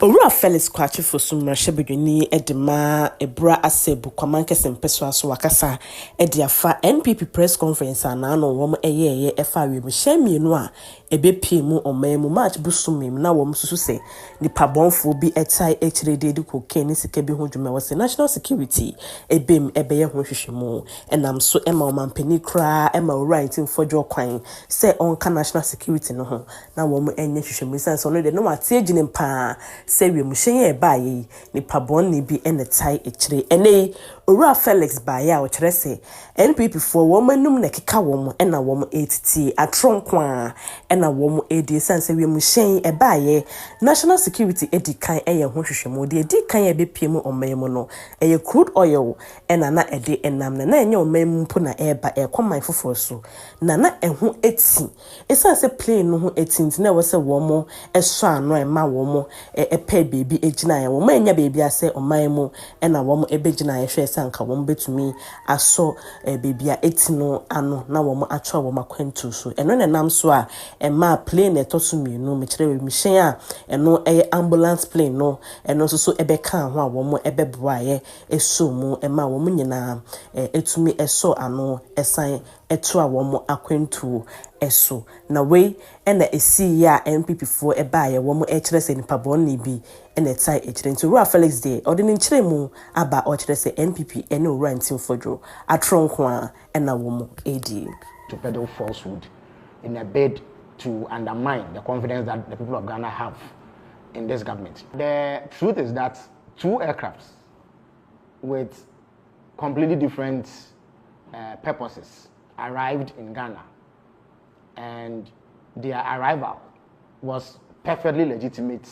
Owura Felix Kwachi for sumra shebedwini edema ebra asebu kwamankese mpeso aso wakasa ediafa NPP press conference anano wom eye efa wiemhyemienu a ebepie mu omamu march busumim na wom susu se nipa bonfo bi etai echirede di cocaine sika bi hodwuma wose national security ebem ebeye ho hwehwemu enam so ema omampani kra ema right infodwo kwan se onka national security no ho na wom enye hwehwemu sense no de no atie gine mpa se wiemhyeye baaye nipa bonni bi enetai echire ene Owura Felix baaya o kire se NPP for wom anum na keka wom ena wom etiti atronkwa ena wom edi sense wiemhyeye ebaaye national security edikan eye ho hwehwemu de edikan ebepie mu omamu no eye crude oil ena na ede enam na enye omamu mpo na eba ekwaman foforo so na eho eti esanse plane no ho eti na wose womo eso ano ema womo epe baby ejina ya womo enya baby ase omamu ena womo ebegina ya hwe sanka womo betumi aso baby a eti no ano na womo atwa womo akwantu so eno ne nam so a ema plane etoso mienu mekire we mihyen a eno ambulance plane no eno so ebeka ho a womo ebeboaye eso mu ema womo nyina etumi eso ano esan eto a womo akwantu eso na we ena esi ya NPP for ebaaye womo ekire se nipa bonni bi ena tai ekire nti Owura Felix Day odini nkire mu aba o kire se NPP ene Owura Ntimfodwo atronko a ena womo edi to peddle falsehood in a bid to undermine the confidence that the people of Ghana have in this government. The truth is that two aircrafts with completely different purposes arrived in Ghana, and their arrival was perfectly legitimate,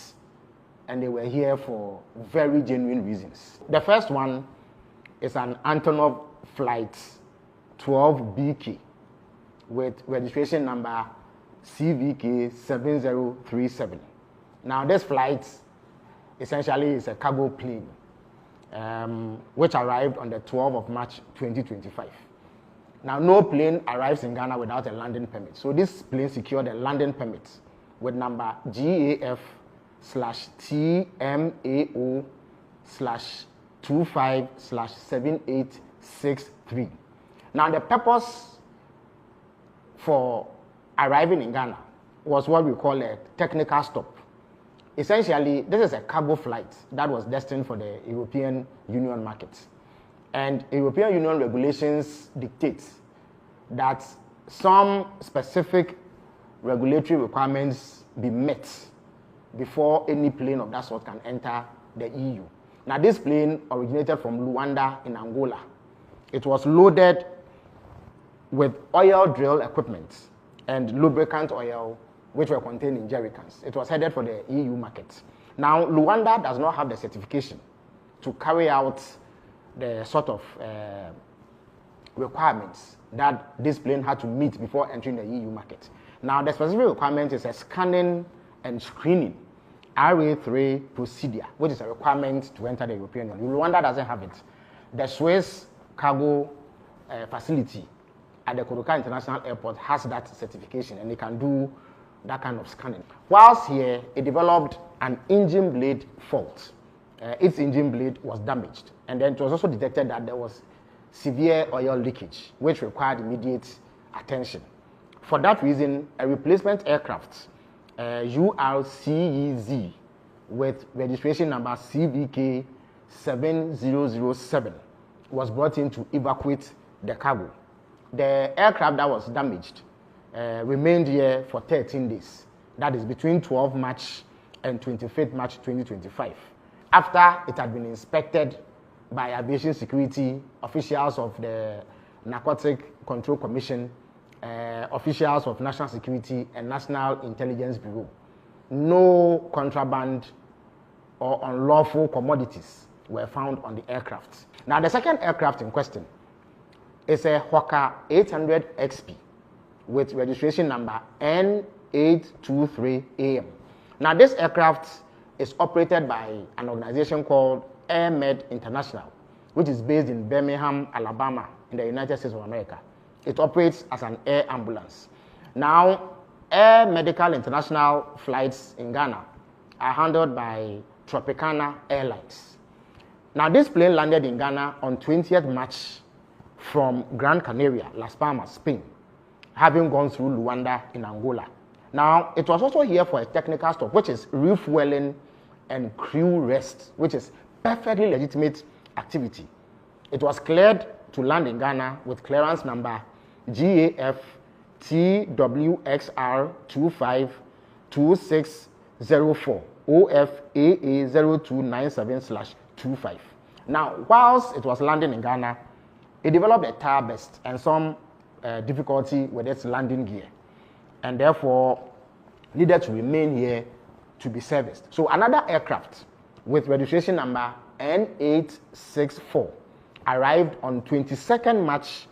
and they were here for very genuine reasons. The first one is an Antonov flight 12BK with registration number CVK 7037. Now this flight essentially is a cargo plane which arrived on the 12th of March 2025. Now no plane arrives in Ghana without a landing permit. So this plane secured a landing permit with number GAF/TMAO/25/7863. Now the purpose for arriving in Ghana was what we call a technical stop. Essentially, this is a cargo flight that was destined for the European Union market. And European Union regulations dictate that some specific regulatory requirements be met before any plane of that sort can enter the EU. Now, this plane originated from Luanda in Angola. It was loaded with oil drill equipment and lubricant oil, which were contained in jerrycans. It was headed for the EU market. Now, Luanda does not have the certification to carry out the sort of requirements that this plane had to meet before entering the EU market. Now, the specific requirement is a scanning and screening RA3 procedure, which is a requirement to enter the European Union. Rwanda doesn't have it. The Swiss cargo facility at the Kodoka International Airport has that certification, and they can do that kind of scanning. Whilst here, it developed an engine blade fault. Its engine blade was damaged, and then it was also detected that there was severe oil leakage, which required immediate attention. For that reason, a replacement aircraft, URCEZ, with registration number CVK 7007, was brought in to evacuate the cargo. The aircraft that was damaged remained here for 13 days. That is between 12 March and 25th March 2025. After it had been inspected by aviation security officials of the Narcotic Control Commission, officials of National Security and National Intelligence Bureau, no contraband or unlawful commodities were found on the aircraft. Now, the second aircraft in question is a Hawker 800 XP with registration number N823AM. Now, this aircraft is operated by an organization called AirMed International, which is based in Birmingham, Alabama, in the United States of America. It operates as an air ambulance. Now, Air Medical International flights in Ghana are handled by Tropicana Airlines. Now, this plane landed in Ghana on 20th March from Gran Canaria, Las Palmas, Spain, having gone through Luanda in Angola. Now, it was also here for a technical stop, which is refueling and crew rest, which is perfectly legitimate activity. It was cleared to land in Ghana with clearance number GAF TWXR 252604 OFAA 0297/25. Now, whilst it was landing in Ghana, it developed a tire burst and some difficulty with its landing gear, and therefore needed to remain here to be serviced. So another aircraft with registration number N864 arrived on 22nd March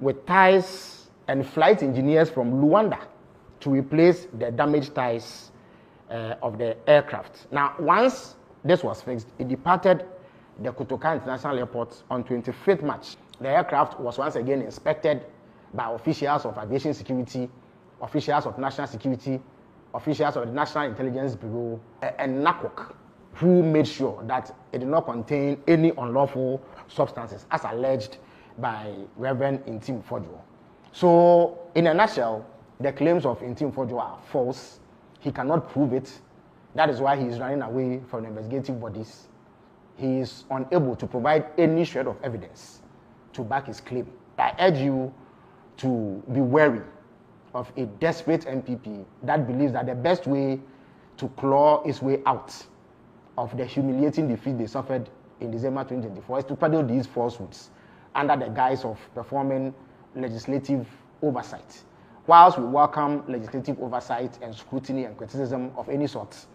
with tires and flight engineers from Luanda to replace the damaged tires of the aircraft. Now, once this was fixed, it departed the Kotoka International Airport on 25th March. The aircraft was once again inspected by officials of aviation security, officials of national security, officials of the National Intelligence Bureau, and NACOC, who made sure that it did not contain any unlawful substances, as alleged by Reverend Intim Fojo. So, in a nutshell, the claims of Intim Fojo are false. He cannot prove it. That is why he is running away from the investigative bodies. He is unable to provide any shred of evidence to back his claim. I urge you to be wary of a desperate MPP that believes that the best way to claw his way out of the humiliating defeat they suffered in December 2024 is to peddle these falsehoods under the guise of performing legislative oversight. Whilst we welcome legislative oversight and scrutiny and criticism of any sort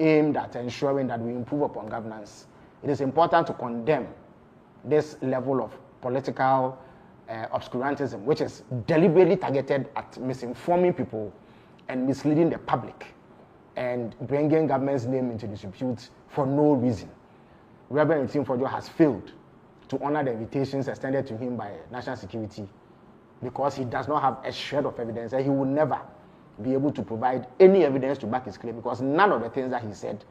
aimed at ensuring that we improve upon governance, it is important to condemn this level of political obscurantism, which is deliberately targeted at misinforming people and misleading the public and bringing government's name into disrepute for no reason. Reverend Tim Fojo has failed to honor the invitations extended to him by national security because he does not have a shred of evidence, and he will never be able to provide any evidence to back his claim because none of the things that he said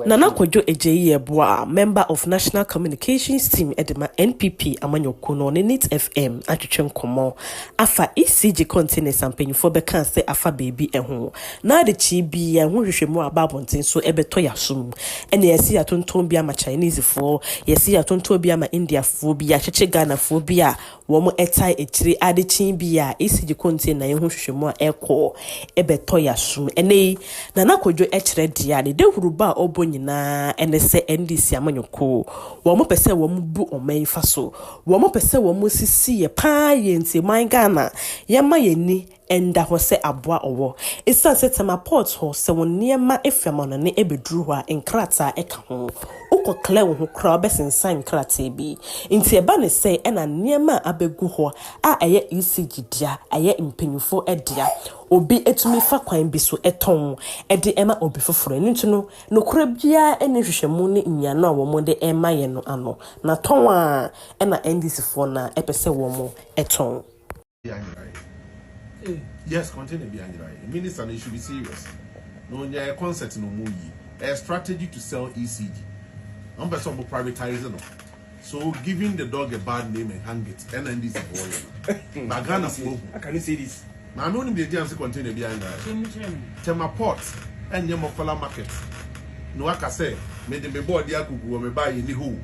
Nana Kojo Ejeyi Ebua, member of National Communications Team Edema NPP Amanyoko no NIT FM atwetwe nkomo afa ECG containers ampanifo beka se afa baby eho na de chi bi ya ho hwehwemu ababonten so ebeto yasum ene yesi atonton bi ama Chinese fo yesi atonton bi ama India fo bi ya cheche Ghana fo bi a wo mo etai echiri ade chi bi ya ECG container ye ho hwehwemu a ekọ ebeto yasum ene Nana Kojo echire dia de Ruba obonyina enese NDC amanyoko wo mo pese wo bu oman faso wo mo pese wo mo sisi ye pa ye nti man Ghana ye ma ye ni enda ho se aboa owo isa se tema port ho se won niema efema no ne ebeduru ho a enkrata eka ho uko kle wo ho kra besensan krata bi nti eba ne se ena niema abegu ho a eye ECG dia eye mpenyufo edia obi etumi fa kwan bi so eton ede ema obi foforo nti no nokura bia ene hwehwemu ne nyano a wo mo de ema ye no ano na ton a ena NDC fo na epese wo mo eton. Yes, continue behind right. Minister, you should be serious. No, a concept no more. A strategy to sell ECG. I'm person for privatizing. So giving the dog a bad name and hang it. And this boy. Bagana flow. Can you see this? I know the chance to continue behind right. Tema port and Yamokola market. No, I can say, made me board the akuku me buy in the hole.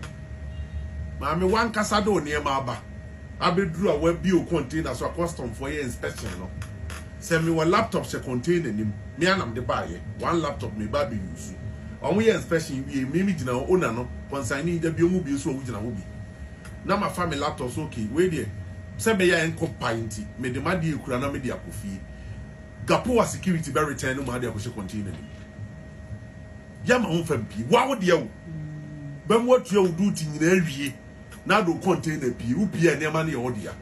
Mammy one casado near my back. I be drew a web bio container so a custom for your inspection. No? Send me one laptop she contain him. Me and I'm the buyer. One laptop me baby use. On we inspection we mimi jina owner no consigning the bio mobile so jina will be. Now my family laptops okay. Wait there. Send me ya enko pinty. Me the madi kurana me the akofi. Gapo security be return no madi akoshe container him. Ya ma hon fampi. Wa wo de wo. Bem what you do to nyina now do contain a P, Rupi and Yamani Odia.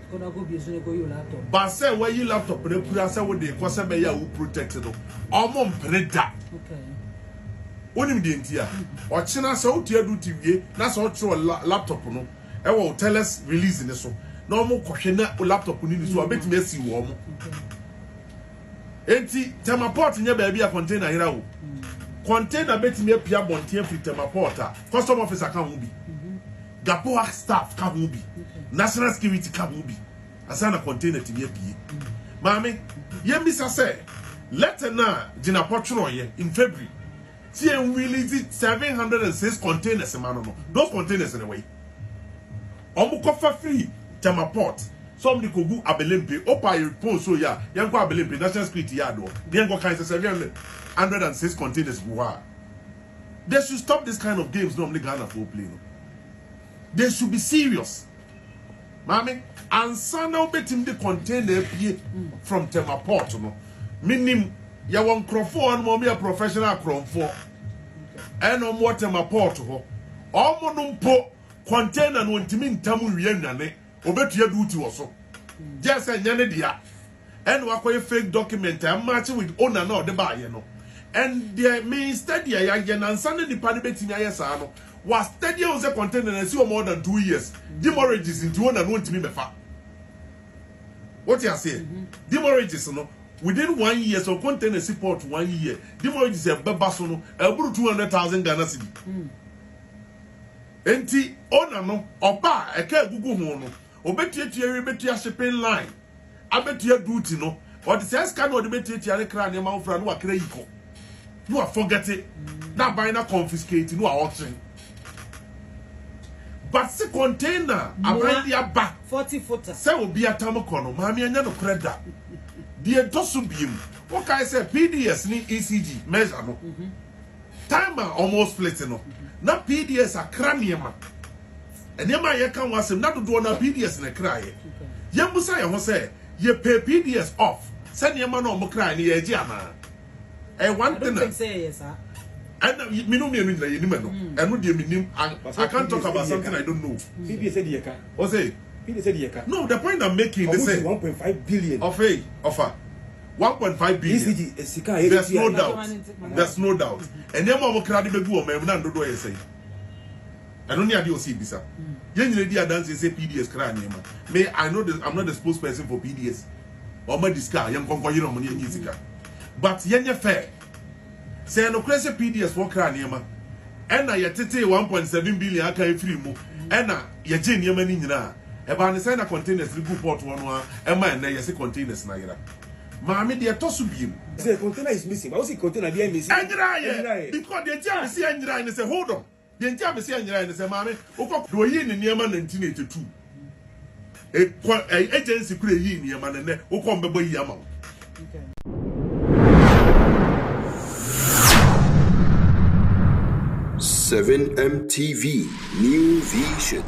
But say where you laptop, the Purasa with the Quasabaya who protected or mom preda. Okay. Only the India or China so to do TV, that's all true laptop. No, I will tell us releasing this one. No more question laptop we need to a bit messy warm. Enti, Tema pot in your baby a container here. container betimi apia bontie free tema porta custom officer can be gapoa staff can be national security can be asana container to be apia mami yemisa say letter na jina potro ye in February see release 706 containers man those containers in a way omo kofa free tema port somebody could go abelempe opa report so ya yanko abelempe national security yard do yanko kind of 706 containers go. They should stop this kind of games normally Ghana for play no. They should be serious mami and sana obetim the container pie from tema port no minim ya won crofo on mo me a professional crofo and on what tema port ho omo no mpo container no ntimi ntamu wie nwane obetua duty wo so just nyane dia and wakoye fake document am match with owner na de ba ye no and the main study ya na nsane nipa ne betimi ayesa no was study on the container na see more than 2 years demorrages into owner no ntimi befa what you say demorrages no within 1 year so container support 1 year demorrages e beba so no eburu 200,000 Ghana cedi enti owner no oba eka gugu ho no obetietie betia shipping line abetia duty no or the sense can no obetietie re kra ne ma ofra no wakra yiko no forget it that buy na confiscate no auction but the container aban dia ba 40 footer say obi atam kono ma me anya no kreda die dosu biem what can I say PDS ni ECG measure no time almost split no na PDS akra niema enema ye kan wasem na dodo na PDS na kra ye yemusa ye ho say ye pay PDS off say niema na omo kra ni ye gi ama one thing say yes sir and me no me na ye nima no eno de minim I can't talk about something I don't know PDS said ye ka o say PDS said ye ka no the point I'm making they say 1.5 billion offer 1.5 billion ECG sika there's no doubt and them omo kra de begu o ma na dodo ye say I don't need to see bisa. Yen you dey dance say PDS kra niema. Me I know this, I'm not the spokesperson for PDS. Or my disca yen konko yiro money yen sika. But yen ye fair. Say no crazy PDS for kra niema. Ena ye tete 1.7 billion aka e free mu. Ena ye je niema ni nyina. E ba ne say na containers li good port one one. E ma na ye say containers na yira. Maami de to so biem. Say container is missing. Why was the container there missing? Enjira because the jam say enjira ni say hold on. The entire say anyira ni say maame ukọ do yi ni niema 1982 agency kure yi niema ne ukọ mbebo yi ama. Okay. 7MTV New Vision.